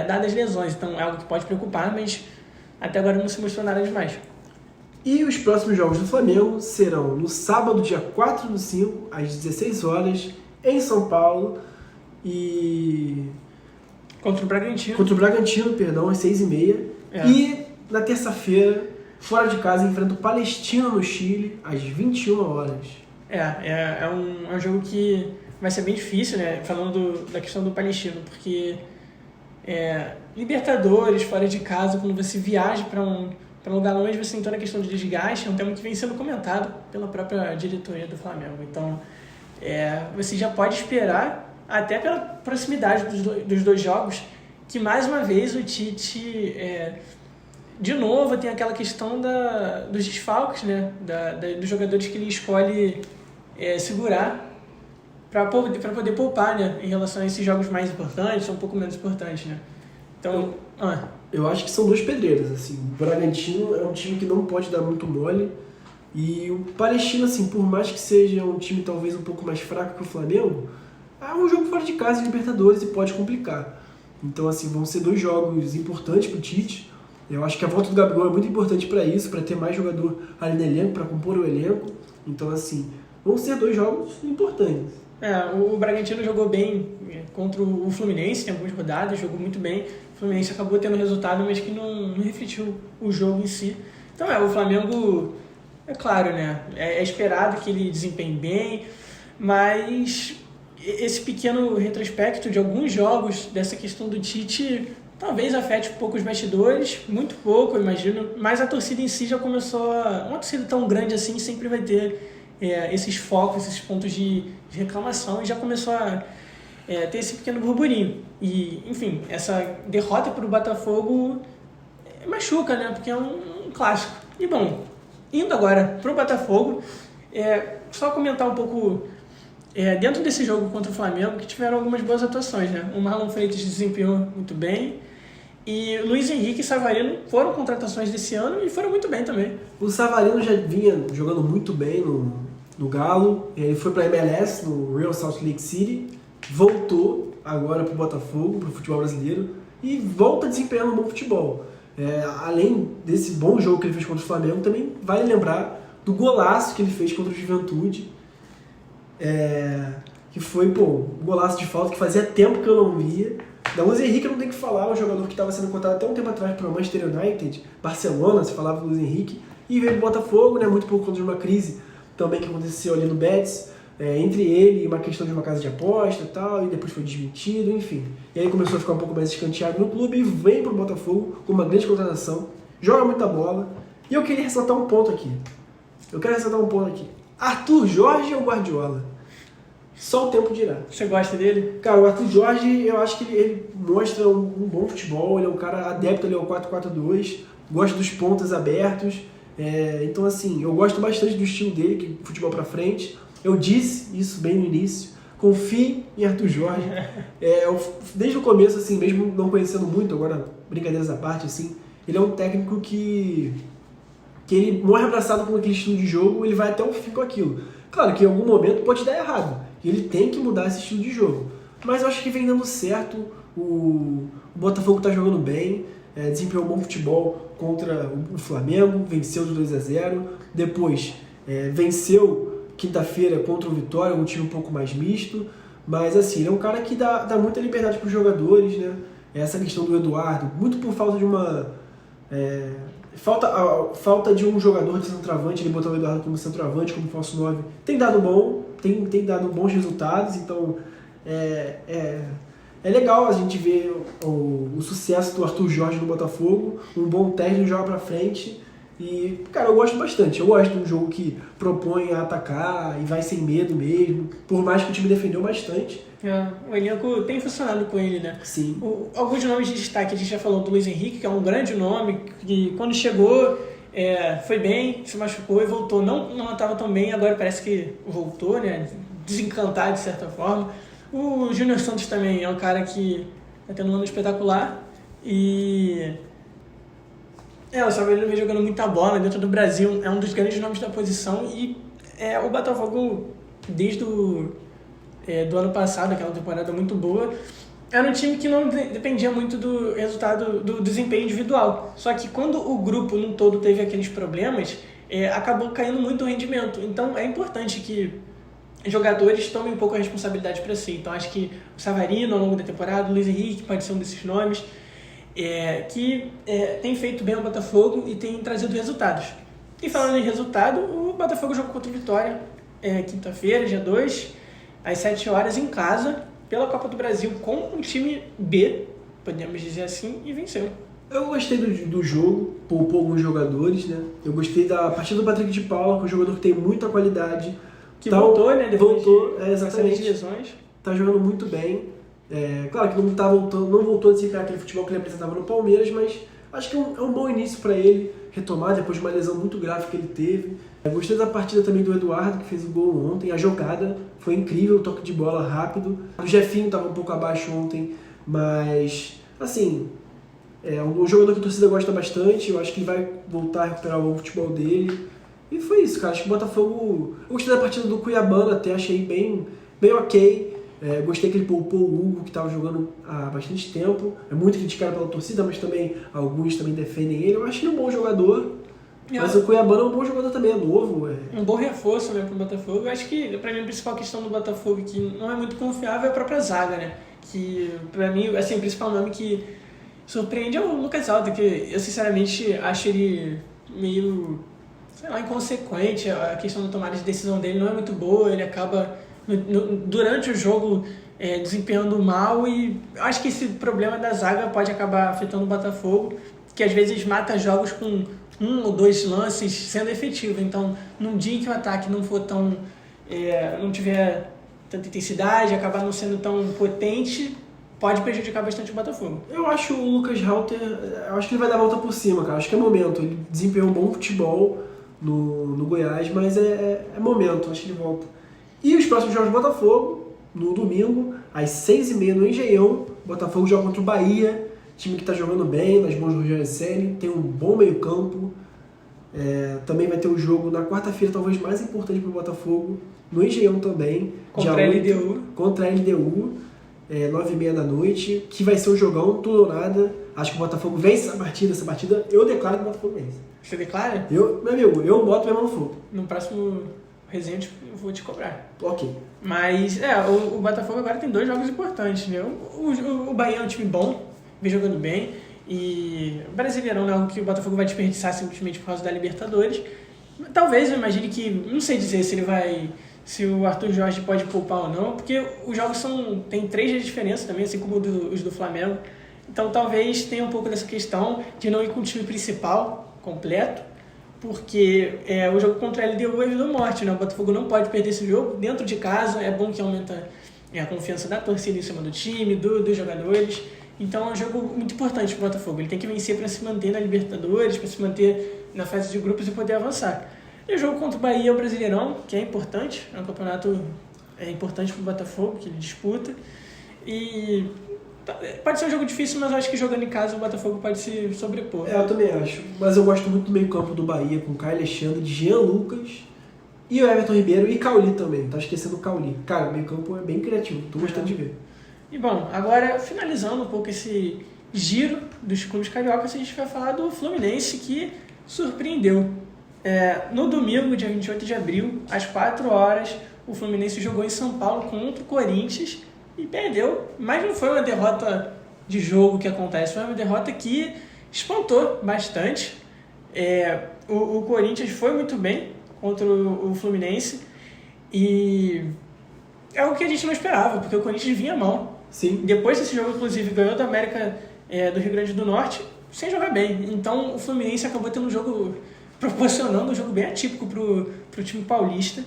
dadas lesões. Então, é algo que pode preocupar, mas até agora não se mostrou nada demais. E os próximos jogos do Flamengo serão no sábado, dia 4/5, às 16 horas, em São Paulo. E... Contra o Bragantino. Contra o Bragantino, perdão, às 6h30. E na terça-feira, fora de casa, enfrenta o Palestino no Chile, às 21 horas. É um jogo que vai ser bem difícil, né? Falando da questão do Palestino, porque Libertadores, fora de casa, quando você viaja para um lugar longe, você tem toda a questão de desgaste, é um tema que vem sendo comentado pela própria diretoria do Flamengo. Então, você já pode esperar, até pela proximidade dos dois jogos, que mais uma vez o Tite, de novo, tem aquela questão dos desfalques, né? Dos jogadores que ele escolhe segurar para poder poupar, né? Em relação a esses jogos mais importantes ou um pouco menos importantes, né? Então, eu acho que são duas pedreiras, assim. O Bragantino é um time que não pode dar muito mole. E o Palestino, assim, por mais que seja um time talvez um pouco mais fraco que o Flamengo, é um jogo fora de casa de Libertadores e pode complicar. Então, assim, vão ser dois jogos importantes pro Tite. Eu acho que a volta do Gabigol é muito importante para isso, para ter mais jogador ali no elenco, para compor o elenco. Então, assim, vão ser dois jogos importantes. O Bragantino jogou bem contra o Fluminense em algumas rodadas, jogou muito bem. O Fluminense acabou tendo resultado, mas que não refletiu o jogo em si. Então, o Flamengo, é claro, né? É esperado que ele desempenhe bem, mas esse pequeno retrospecto de alguns jogos dessa questão do Tite talvez afete um pouco os bastidores, muito pouco, eu imagino, mas a torcida em si já começou uma torcida tão grande assim sempre vai ter esses focos, esses pontos de reclamação, e já começou a ter esse pequeno burburinho. E, enfim, essa derrota para o Botafogo machuca, né? Porque é um clássico. E, bom, indo agora para o Botafogo, só comentar um pouco dentro desse jogo contra o Flamengo, que tiveram algumas boas atuações, né? O Marlon Freitas desempenhou muito bem, e Luiz Henrique e Savarino foram contratações desse ano e foram muito bem também. O Savarino já vinha jogando muito bem no Galo, ele foi para a MLS, no Real Salt Lake City, voltou agora para o Botafogo, para o futebol brasileiro, e volta desempenhando um bom futebol. Além desse bom jogo que ele fez contra o Flamengo, também vale lembrar do golaço que ele fez contra o Juventude, que foi, um golaço de falta que fazia tempo que eu não via. Da Luiz Henrique eu não tenho que falar, um jogador que estava sendo cotado até um tempo atrás para o Manchester United, Barcelona, se falava do Luiz Henrique, e veio pro Botafogo, né, muito por conta de uma crise também que aconteceu ali no Betis, entre ele e uma questão de uma casa de aposta e tal, e depois foi desmentido, enfim. E aí começou a ficar um pouco mais escanteado no clube e vem pro Botafogo com uma grande contratação, joga muita bola, e eu queria ressaltar um ponto aqui. Arthur Jorge ou Guardiola? Só o tempo dirá. Você gosta dele? Cara, o Arthur Jorge, eu acho que ele mostra um bom futebol, ele é um cara adepto ali ao 4-4-2, gosta dos pontas abertos, então assim, eu gosto bastante do estilo dele, que é futebol pra frente. Eu disse isso bem no início, confie em Arthur Jorge. Desde o começo, assim, mesmo não conhecendo muito, agora brincadeiras à parte, assim, ele é um técnico que ele morre abraçado com aquele estilo de jogo, ele vai até o fim com aquilo. Claro que em algum momento pode dar errado, e ele tem que mudar esse estilo de jogo. Mas eu acho que vem dando certo, o Botafogo está jogando bem, desempenhou um bom futebol contra o Flamengo, venceu de 2-0, depois venceu quinta-feira contra o Vitória, um time um pouco mais misto. Mas assim, ele é um cara que dá muita liberdade para os jogadores, né? Essa questão do Eduardo, muito por falta de uma... falta de um jogador de centroavante, ele botar o Eduardo como centroavante, como falso 9, tem dado bom, tem dado bons resultados, então é legal a gente ver o sucesso do Arthur Jorge no Botafogo, um bom técnico, joga pra frente. E, cara, eu gosto bastante. Eu gosto de um jogo que propõe a atacar e vai sem medo mesmo, por mais que o time defendeu bastante. O elenco tem funcionado com ele, né? Sim. Alguns nomes de destaque, a gente já falou do Luiz Henrique, que é um grande nome, que quando chegou foi bem, se machucou e voltou. Não estava tão bem, agora parece que voltou, né? Desencantado de certa forma. O Júnior Santos também é um cara que está tendo um ano espetacular e... o Samuel vem jogando muita bola dentro do Brasil, é um dos grandes nomes da posição e o Botafogo, desde do ano passado, aquela temporada muito boa, era um time que não dependia muito do resultado, do desempenho individual. Só que quando o grupo no todo teve aqueles problemas, acabou caindo muito o rendimento. Então é importante que jogadores tomem um pouco a responsabilidade para si. Então acho que o Savarino ao longo da temporada, o Luiz Henrique pode ser um desses nomes, que tem feito bem ao Botafogo e tem trazido resultados. E falando em resultado, o Botafogo jogou contra o Vitória quinta-feira, dia 2, às 7 horas em casa, pela Copa do Brasil, com um time B, podemos dizer assim, e venceu. Eu gostei do jogo, poupou alguns jogadores, né? Eu gostei da partida do Patrick de Paula, que é um jogador que tem muita qualidade. Que voltou, né? Depois exatamente. De lesões. Tá jogando muito bem. Claro que não voltou a desempenhar aquele futebol que ele apresentava no Palmeiras, mas acho que é um bom início para ele retomar depois de uma lesão muito grave que ele teve. Gostei da partida também do Eduardo, que fez o gol ontem. A jogada foi incrível, o toque de bola rápido. O Jefinho estava um pouco abaixo ontem, mas, assim, um jogador que a torcida gosta bastante. Eu acho que ele vai voltar a recuperar o bom futebol dele. E foi isso, cara. Acho que o Botafogo... Eu gostei da partida do Cuiabano até, achei bem ok. Gostei que ele poupou o Hugo, que estava jogando há bastante tempo. É muito criticado pela torcida, mas também alguns também defendem ele. Eu acho ele um bom jogador. Mas o Cuiabano é um bom jogador também, é novo. Um bom reforço, né, pro Botafogo. Eu acho que, pra mim, a principal questão do Botafogo, que não é muito confiável, é a própria zaga, né? Que, pra mim, assim, o principal nome que surpreende é o Lucas Alto, que eu, sinceramente, acho ele meio, inconsequente. A questão da tomada de decisão dele não é muito boa, ele acaba, durante o jogo, desempenhando mal, e eu acho que esse problema da zaga pode acabar afetando o Botafogo, que às vezes mata jogos com 1 ou 2 lances sendo efetivo. Então, num dia em que o ataque não for tão... não tiver tanta intensidade, acabar não sendo tão potente, pode prejudicar bastante o Botafogo. Eu acho o Lucas Halter... Eu acho que ele vai dar a volta por cima, cara. Acho que é momento. Ele desempenhou um bom futebol no Goiás, mas é momento. Acho que ele volta. E os próximos jogos do Botafogo, no domingo, às 6h30 no Engenhão. O Botafogo joga contra o Bahia. Time que está jogando bem, nas mãos do Rogério Ceni, tem um bom meio-campo. Também vai ter o jogo na quarta-feira, talvez mais importante para o Botafogo, no Engenhão também. Contra a LDU. Contra a LDU, 9h30 da noite, que vai ser um jogão, tudo ou nada. Acho que o Botafogo vence essa partida. Eu declaro que o Botafogo vence. Você declara? Meu amigo, eu boto minha mão no fogo. No próximo resenha eu vou te cobrar. Ok. Mas, o Botafogo agora tem 2 jogos importantes, né? O Bahia é um time bom, vem jogando bem, e o Brasileirão não é algo que o Botafogo vai desperdiçar simplesmente por causa da Libertadores. Talvez eu imagine que, não sei dizer se o Arthur Jorge pode poupar ou não, porque os jogos tem 3 dias de diferença também, assim como os do Flamengo. Então talvez tenha um pouco dessa questão de não ir com o time principal completo, porque o jogo contra a LDU é vida ou morte, né? O Botafogo não pode perder esse jogo dentro de casa, é bom que aumenta a confiança da torcida em cima do time, dos jogadores. Então é um jogo muito importante para o Botafogo. Ele tem que vencer para se manter na Libertadores, para se manter na fase de grupos e poder avançar. E o jogo contra o Bahia é o Brasileirão, que é importante. É um campeonato importante para o Botafogo, que ele disputa. E pode ser um jogo difícil, mas eu acho que jogando em casa o Botafogo pode se sobrepor. Eu também acho. Mas eu gosto muito do meio-campo do Bahia, com Caio Alexandre, Jean Lucas e o Everton Ribeiro e Cauli também. Tá esquecendo o Cauli. Cara, o meio-campo é bem criativo. Tô gostando de ver. E bom, agora finalizando um pouco esse giro dos clubes cariocas, a gente vai falar do Fluminense, que surpreendeu. No domingo, dia 28 de abril, às 4 horas, o Fluminense jogou em São Paulo contra o Corinthians e perdeu. Mas não foi uma derrota de jogo que acontece, foi uma derrota que espantou bastante. O Corinthians foi muito bem contra o Fluminense e é o que a gente não esperava, porque o Corinthians vinha mal. Sim. Depois desse jogo, inclusive, ganhou da América do Rio Grande do Norte sem jogar bem. Então o Fluminense acabou tendo proporcionando um jogo bem atípico pro time paulista,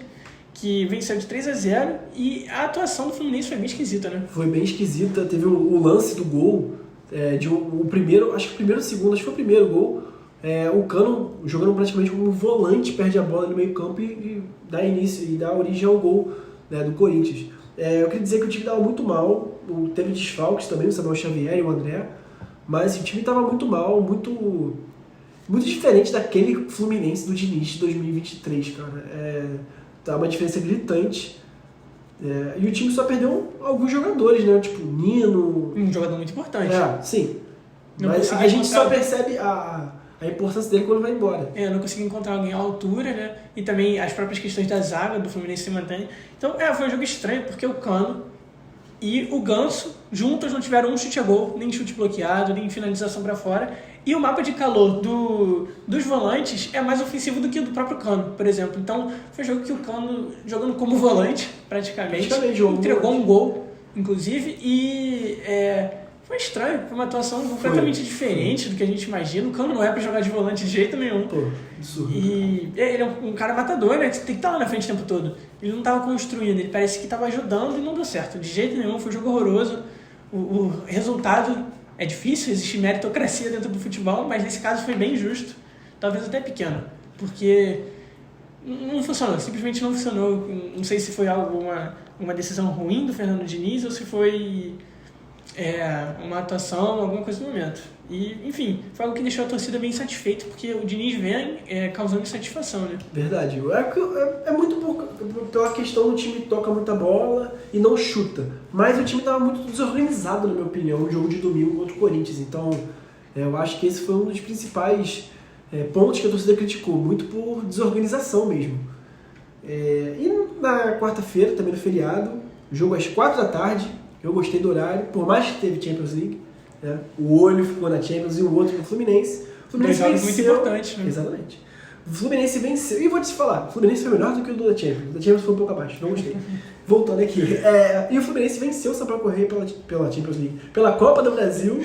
que venceu de 3-0, e a atuação do Fluminense foi bem esquisita, né? Foi bem esquisita, teve o lance do gol, o primeiro, acho que o primeiro ou segundo, acho que foi o primeiro gol, o Cano jogando praticamente como um volante, perde a bola no meio campo e dá início, e dá origem ao gol, né, do Corinthians. Eu queria dizer que o time estava muito mal, teve desfalques também, o Samuel Xavier e o André, mas o time estava muito mal, muito diferente daquele Fluminense do Diniz de 2023, cara. Tá uma diferença gritante. E o time só perdeu alguns jogadores, né? Tipo, Nino. Um jogador muito importante. Sim. Não mas a gente só percebe a importância dele quando vai embora. Não consegui encontrar alguém à altura, né? E também as próprias questões da zaga do Fluminense se mantêm. Então, foi um jogo estranho, porque o Cano e o Ganso juntos não tiveram um chute a gol, nem chute bloqueado, nem finalização para fora. E o mapa de calor dos volantes é mais ofensivo do que o do próprio Cano, por exemplo. Então, foi um jogo que o Cano, jogando como volante, praticamente entregou um gol, inclusive, e foi estranho, foi uma atuação completamente diferente do que a gente imagina. O Cano não é para jogar de volante de jeito nenhum. Absurdo. E ele é um cara matador, né? Você tem que estar lá na frente o tempo todo. Ele não estava construindo, ele parece que estava ajudando e não deu certo. De jeito nenhum, foi um jogo horroroso. O resultado é difícil, existe meritocracia dentro do futebol, mas nesse caso foi bem justo, talvez até pequeno, porque não funcionou, simplesmente não funcionou. Não sei se foi uma decisão ruim do Fernando Diniz ou se foi uma atuação, alguma coisa no momento. E, enfim, foi algo que deixou a torcida bem insatisfeita, porque o Diniz vem causando insatisfação, né? Verdade. É muito pouco pela questão do time toca muita bola e não chuta. Mas o time estava muito desorganizado, na minha opinião, no jogo de domingo contra o Corinthians. Então, eu acho que esse foi um dos principais pontos que a torcida criticou, muito por desorganização mesmo. E na quarta-feira, também no feriado, jogo às 4 da tarde, eu gostei do horário, por mais que teve Champions League, né? O olho ficou na Champions e o outro no Fluminense. O Fluminense jogos muito importantes, né? Exatamente. O Fluminense venceu. E vou te falar, o Fluminense foi melhor do que o da Champions. O da Champions foi um pouco abaixo, não gostei. Voltando aqui. E o Fluminense venceu o Sampaio Corrêa pela Champions League. Pela Copa do Brasil.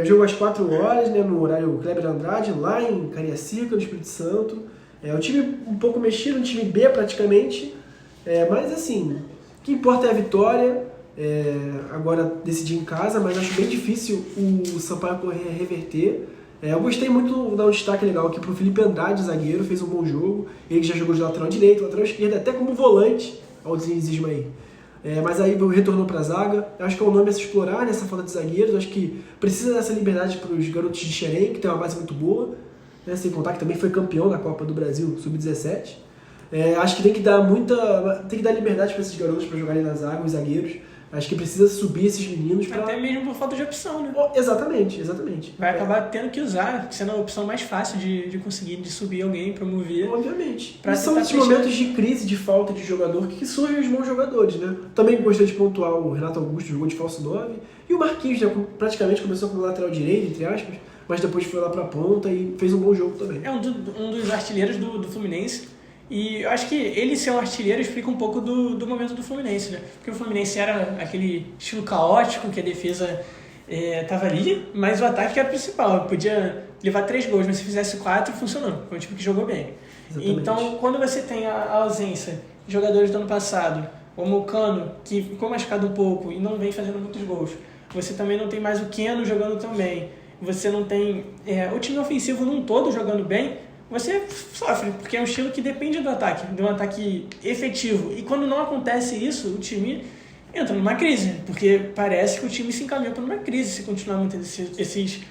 Jogo às 4 horas, né, no horário Kleber Andrade, lá em Cariacica, no Espírito Santo. O time um pouco mexido, um time B praticamente. Mas assim, o que importa é a vitória. Agora decidir em casa, mas acho bem difícil o Sampaio Corrêa reverter. Eu gostei muito de dar um destaque legal aqui pro Felipe Andrade, zagueiro, fez um bom jogo. Ele já jogou de lateral direito, lateral esquerdo, até como volante ao deslizismo aí. Mas aí retornou para a zaga. Eu acho que é um nome a se explorar nessa falta de zagueiros. Eu acho que precisa dessa liberdade para os garotos de Xerém, que tem uma base muito boa, né? Sem contar que também foi campeão da Copa do Brasil, Sub-17. Acho que tem que dar liberdade para esses garotos para jogarem na zaga, os zagueiros. Acho que precisa subir esses meninos para... Até mesmo por falta de opção, né? Exatamente. Vai acabar tendo que usar, sendo a opção mais fácil de conseguir, de subir alguém, promover. Obviamente. São esses momentos de crise, de falta de jogador, que surgem os bons jogadores, né? Também gostei de pontuar o Renato Augusto, jogou de falso 9. E o Marquinhos já praticamente começou como lateral direito, entre aspas, mas depois foi lá pra ponta e fez um bom jogo também. É um dos artilheiros do Fluminense. E eu acho que ele ser um artilheiro explica um pouco do momento do Fluminense, né? Porque o Fluminense era aquele estilo caótico, que a defesa estava ali, mas o ataque era o principal. Podia levar 3 gols, mas se fizesse 4, funcionou. Foi um time que jogou bem. Exatamente. Então, quando você tem a ausência de jogadores do ano passado, como o Cano, que ficou machucado um pouco e não vem fazendo muitos gols, você também não tem mais o Keno jogando tão bem, você não tem o time ofensivo num todo jogando bem, você sofre, porque é um estilo que depende do ataque, de um ataque efetivo. E quando não acontece isso, o time entra numa crise, porque parece que o time se encaminha para uma crise se continuar mantendo esses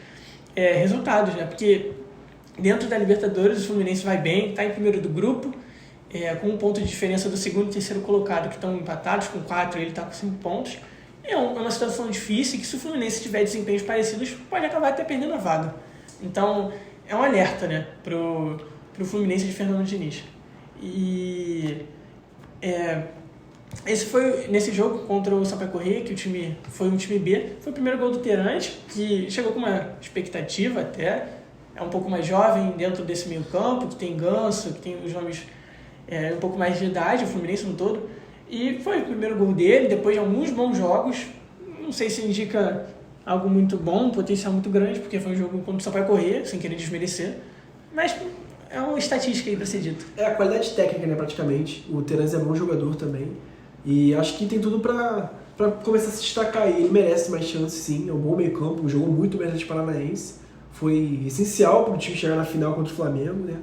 resultados, né? Porque dentro da Libertadores o Fluminense vai bem, está em primeiro do grupo, com 1 ponto de diferença do segundo e terceiro colocado, que estão empatados com 4, ele está com 5 pontos. É uma situação difícil que, se o Fluminense tiver desempenhos parecidos, pode acabar até perdendo a vaga. Então, é um alerta, né, pro para o Fluminense de Fernando Diniz. E esse foi, nesse jogo contra o Sampaio Corrêa, que o time foi um time B, foi o primeiro gol do Terence, que chegou com uma expectativa até, é um pouco mais jovem dentro desse meio campo, que tem Ganso, que tem os nomes um pouco mais de idade, o Fluminense no todo, e foi o primeiro gol dele, depois de alguns bons jogos, não sei se indica algo muito bom, um potencial muito grande, porque foi um jogo contra o Sampaio Corrêa, sem querer desmerecer, mas é uma estatística aí pra ser dito. É a qualidade técnica, né, praticamente. O Terence é bom jogador também. E acho que tem tudo pra começar a se destacar. E ele merece mais chance, sim. É um bom meio campo, jogou muito bem no Atlético Paranaense. Foi essencial pro time chegar na final contra o Flamengo, né?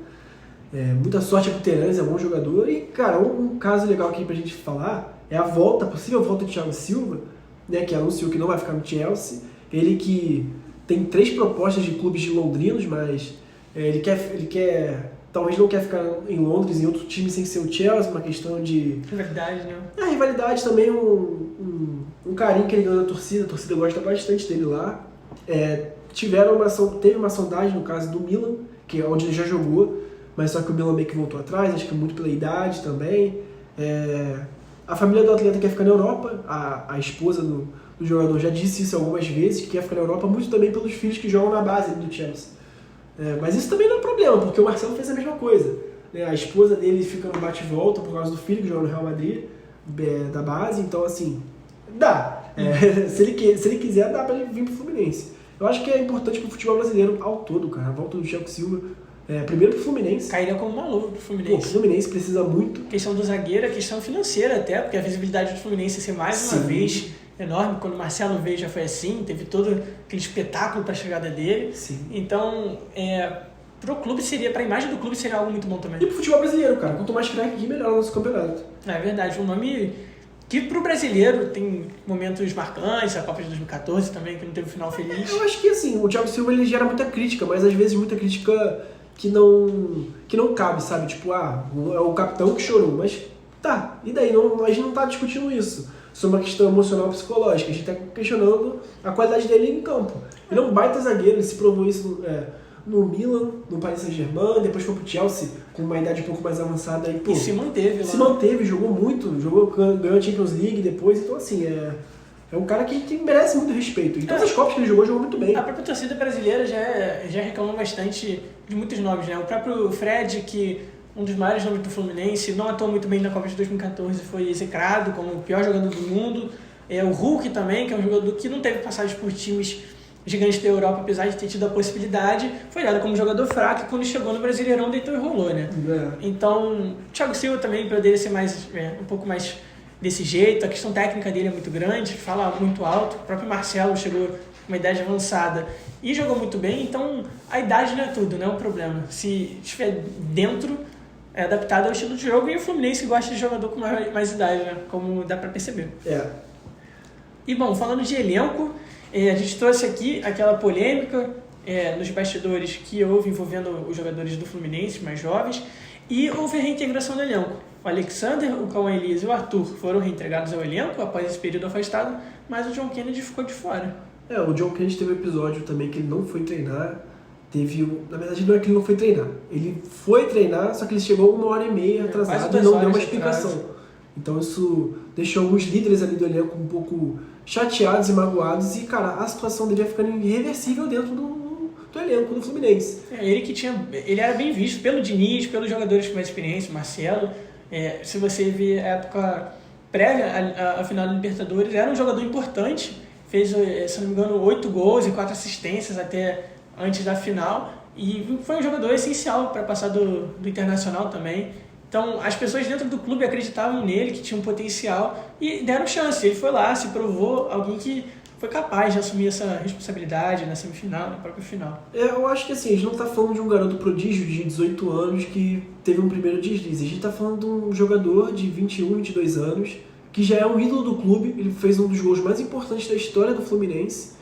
Muita sorte pro Terence, é bom jogador. E, cara, um caso legal aqui pra gente falar é a possível volta de Thiago Silva, né, que anunciou que não vai ficar no Chelsea. Ele que tem 3 propostas de clubes de londrinos, mas ele quer talvez não quer ficar em Londres, em outro time sem ser o Chelsea, uma questão de... Rivalidade, né? A rivalidade também, um carinho que ele ganhou na torcida, a torcida gosta bastante dele lá. Teve uma sondagem no caso do Milan, que é onde ele já jogou, mas só que o Milan meio que voltou atrás, acho que muito pela idade também. A família do atleta quer ficar na Europa, a esposa do jogador já disse isso algumas vezes, que quer ficar na Europa, muito também pelos filhos que jogam na base do Chelsea. Mas isso também não é problema, porque o Marcelo fez a mesma coisa. A esposa dele fica no bate-volta por causa do filho que joga no Real Madrid, da base, então assim, dá. Se ele quiser, dá pra ele vir pro Fluminense. Eu acho que é importante pro futebol brasileiro ao todo, cara. A volta do Thiago Silva, primeiro pro Fluminense. Cairia como uma luva pro Fluminense. O Fluminense precisa muito. Questão do zagueiro, a questão financeira até, porque a visibilidade do Fluminense ia ser mais uma vez enorme. Quando o Marcelo veio já foi assim, teve todo aquele espetáculo para a chegada dele. Sim. Então, pro clube para a imagem do clube seria algo muito bom também. E pro futebol brasileiro, cara. Quanto mais craque aqui, melhor o nosso campeonato. É verdade, um nome que pro brasileiro tem momentos marcantes, a Copa de 2014 também, que não teve um final feliz. Eu acho que assim, o Thiago Silva ele gera muita crítica, mas às vezes muita crítica que não cabe, sabe? Tipo, é o capitão que chorou, mas tá, e daí? A gente não tá discutindo isso. Sobre uma questão emocional psicológica, a gente está questionando a qualidade dele em campo. Ele é um baita zagueiro, ele se provou isso no Milan, no Paris Saint-Germain, depois foi pro Chelsea com uma idade um pouco mais avançada. E se manteve lá. Se manteve, jogou muito, ganhou a Champions League depois, então assim, é um cara que merece muito respeito. Em todas as Copas que ele jogou muito bem. A própria torcida brasileira já reclamou bastante de muitos nomes, né? O próprio Fred, que um dos maiores nomes do Fluminense, não atuou muito bem na Copa de 2014, foi execrado como o pior jogador do mundo. O Hulk também, que é um jogador que não teve passagem por times gigantes da Europa, apesar de ter tido a possibilidade, foi dado como jogador fraco e quando chegou no Brasileirão deitou e rolou, né? Então, o Thiago Silva também poderia ser um pouco mais desse jeito, a questão técnica dele é muito grande, fala muito alto, o próprio Marcelo chegou com uma idade avançada e jogou muito bem, então a idade não é tudo, não é o problema. Se estiver dentro, adaptado ao estilo de jogo, e o Fluminense gosta de jogador com mais idade, né? Como dá pra perceber. E bom, falando de elenco, a gente trouxe aqui aquela polêmica nos bastidores que houve envolvendo os jogadores do Fluminense mais jovens, e houve a reintegração do elenco. O Alexander, o Cauã Elias e o Arthur foram reintegrados ao elenco após esse período afastado, mas o John Kennedy ficou de fora. O John Kennedy teve um episódio também que ele não foi treinar. Na verdade, não é que ele não foi treinar. Ele foi treinar, só que ele chegou 1h30 atrasado e não deu uma explicação. Então isso deixou alguns líderes ali do elenco um pouco chateados e magoados. E, cara, a situação dele ia ficando irreversível dentro do elenco do Fluminense. Ele era bem visto pelo Diniz, pelos jogadores com mais experiência, o Marcelo. Se você ver a época prévia à final da Libertadores, era um jogador importante. Fez, se não me engano, 8 gols e 4 assistências até antes da final, e foi um jogador essencial para passar do Internacional também. Então as pessoas dentro do clube acreditavam nele, que tinha um potencial, e deram chance. Ele foi lá, se provou alguém que foi capaz de assumir essa responsabilidade na semifinal, na própria final. Eu acho que assim, a gente não está falando de um garoto prodígio de 18 anos que teve um primeiro deslize. A gente está falando de um jogador de 21, 22 anos, que já é um ídolo do clube. Ele fez um dos gols mais importantes da história do Fluminense.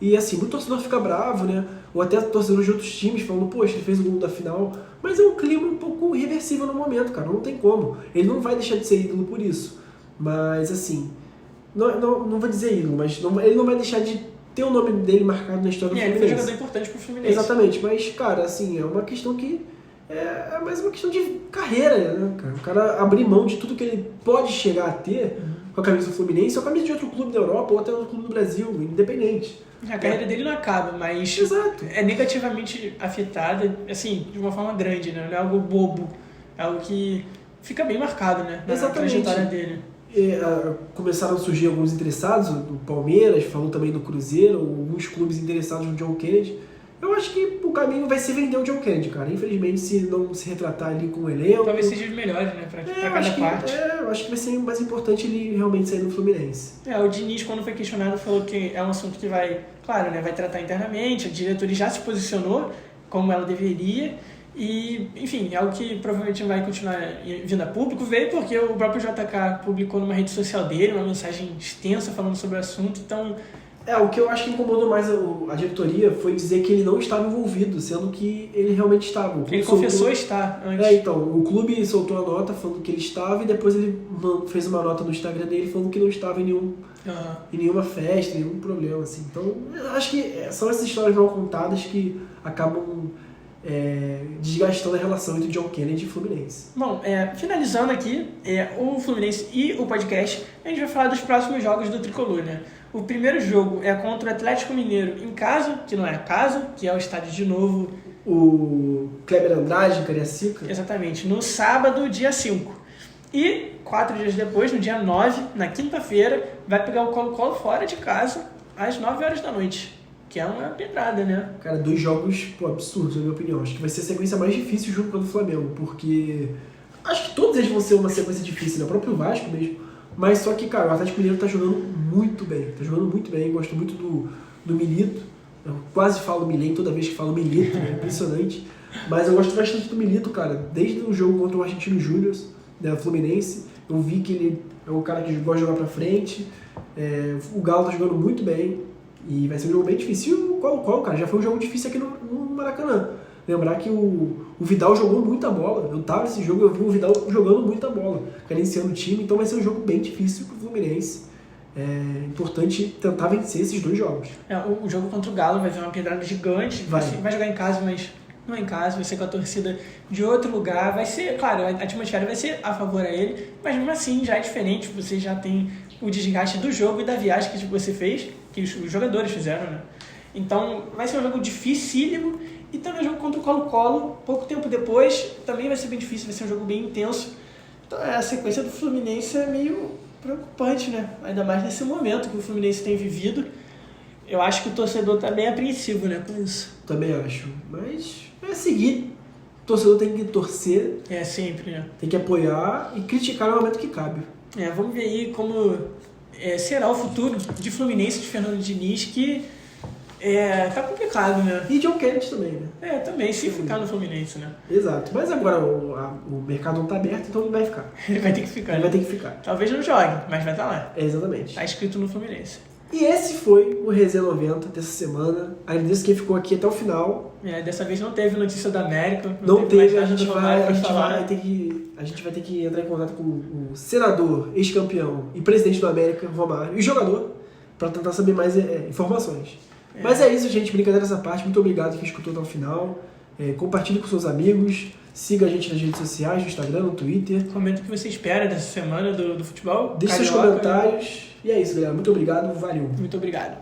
E assim, muito torcedor fica bravo, né? Ou até torcedores de outros times falando, poxa, ele fez o gol da final. Mas é um clima um pouco irreversível no momento, cara. Não tem como. Ele não vai deixar de ser ídolo por isso. Mas assim, não vou dizer ídolo, mas ele não vai deixar de ter o nome dele marcado na história do Fluminense. Ele foi um jogador importante pro Fluminense. Exatamente, mas cara, assim, é uma questão que é mais uma questão de carreira, né, cara? O cara abrir mão de tudo que ele pode chegar a ter com a camisa do Fluminense ou com a camisa de outro clube da Europa ou até outro clube do Brasil, independente. A carreira dele não acaba, mas Exato. é negativamente afetada, assim, de uma forma grande, né? Não é algo bobo, é algo que fica bem marcado, né? Na Exatamente. trajetória dele. Começaram a surgir alguns interessados, do Palmeiras, falou também do Cruzeiro, alguns clubes interessados no John Kennedy. Eu acho que o caminho vai ser vender o John Kennedy, cara. Infelizmente, se não se retratar ali com o elenco... Talvez seja os melhores, né? Pra cada parte. Eu acho que vai ser mais importante ele realmente sair do Fluminense. O Diniz, quando foi questionado, falou que é um assunto que vai, claro, né? Vai tratar internamente. A diretoria já se posicionou como ela deveria. E, enfim, é algo que provavelmente vai continuar vindo a público. Veio porque o próprio JK publicou numa rede social dele uma mensagem extensa falando sobre o assunto. Então... o que eu acho que incomodou mais a diretoria foi dizer que ele não estava envolvido, sendo que ele realmente estava. Ele confessou estar antes. Então, o clube soltou a nota falando que ele estava e depois ele fez uma nota no Instagram dele falando que não estava em nenhuma festa, nenhum problema, assim. Então, eu acho que são essas histórias mal contadas que acabam desgastando a relação entre John Kennedy e Fluminense. Bom, finalizando aqui o Fluminense e o podcast, a gente vai falar dos próximos jogos do Tricolor, né? O primeiro jogo é contra o Atlético Mineiro em casa, que não é casa, que é o estádio de novo. O Kleber Andrade, em Cariacica. Exatamente, no sábado, dia 5. E 4 dias depois, no dia 9, na quinta-feira, vai pegar o Colo-Colo fora de casa, às 9 horas da noite. Que é uma pedrada, né? Cara, 2 jogos absurdos, na minha opinião. Acho que vai ser a sequência mais difícil junto com o Flamengo, porque acho que todos eles vão ser uma sequência difícil, né? O próprio Vasco mesmo. Mas só que, cara, o Atlético Mineiro tá jogando muito bem. Tá jogando muito bem. Gosto muito do Milito. Eu quase falo Milém toda vez que falo Milito. É impressionante. Mas eu gosto bastante do Milito, cara. Desde o jogo contra o Argentino Júnior, né, Fluminense, eu vi que ele é um cara que gosta de jogar pra frente. O Galo tá jogando muito bem. E vai ser um jogo bem difícil. E o Colo-Colo, cara, já foi um jogo difícil aqui no Maracanã. Lembrar que o Vidal jogou muita bola. Eu tava nesse jogo, eu vi o Vidal jogando muita bola, carenciando o time, então vai ser um jogo bem difícil pro Fluminense. É importante tentar vencer esses 2 jogos. O jogo contra o Galo vai ser uma pedrada gigante. Vai jogar em casa, mas não é em casa, vai ser com a torcida de outro lugar. Vai ser, claro, a atmosfera vai ser a favor a ele, mas mesmo assim já é diferente. Você já tem o desgaste do jogo e da viagem que você fez, que os jogadores fizeram, né? Então vai ser um jogo dificílimo. E também o jogo contra o Colo-Colo, pouco tempo depois, também vai ser bem difícil, vai ser um jogo bem intenso. Então a sequência do Fluminense é meio preocupante, né? Ainda mais nesse momento que o Fluminense tem vivido. Eu acho que o torcedor tá bem apreensivo, né, com isso. Também acho. Mas é seguir. O torcedor tem que torcer. Sempre, né? Tem que apoiar e criticar no momento que cabe. Vamos ver aí como será o futuro de Fluminense, de Fernando Diniz, que... tá complicado, né? E John Kennedy também, né? Também, se ficar no Fluminense, né? Exato. Mas agora o mercado não tá aberto, então ele vai ficar. Ele vai ter que ficar. Ele vai ter que ficar. Talvez não jogue, mas vai estar lá. Exatamente. Tá escrito no Fluminense. E esse foi o Resenha 90 dessa semana. Agradeço quem ficou aqui até o final. Dessa vez não teve notícia da América. Não teve, a gente vai ter que entrar em contato com o senador, ex-campeão e presidente do América, Romário, e jogador, para tentar saber mais informações. Mas é isso, gente. Brincadeira essa parte. Muito obrigado quem escutou até o final. Compartilhe com seus amigos. Siga a gente nas redes sociais, no Instagram, no Twitter. Comenta o que você espera dessa semana do futebol. Deixe seus comentários. E é isso, galera. Muito obrigado. Valeu. Muito obrigado.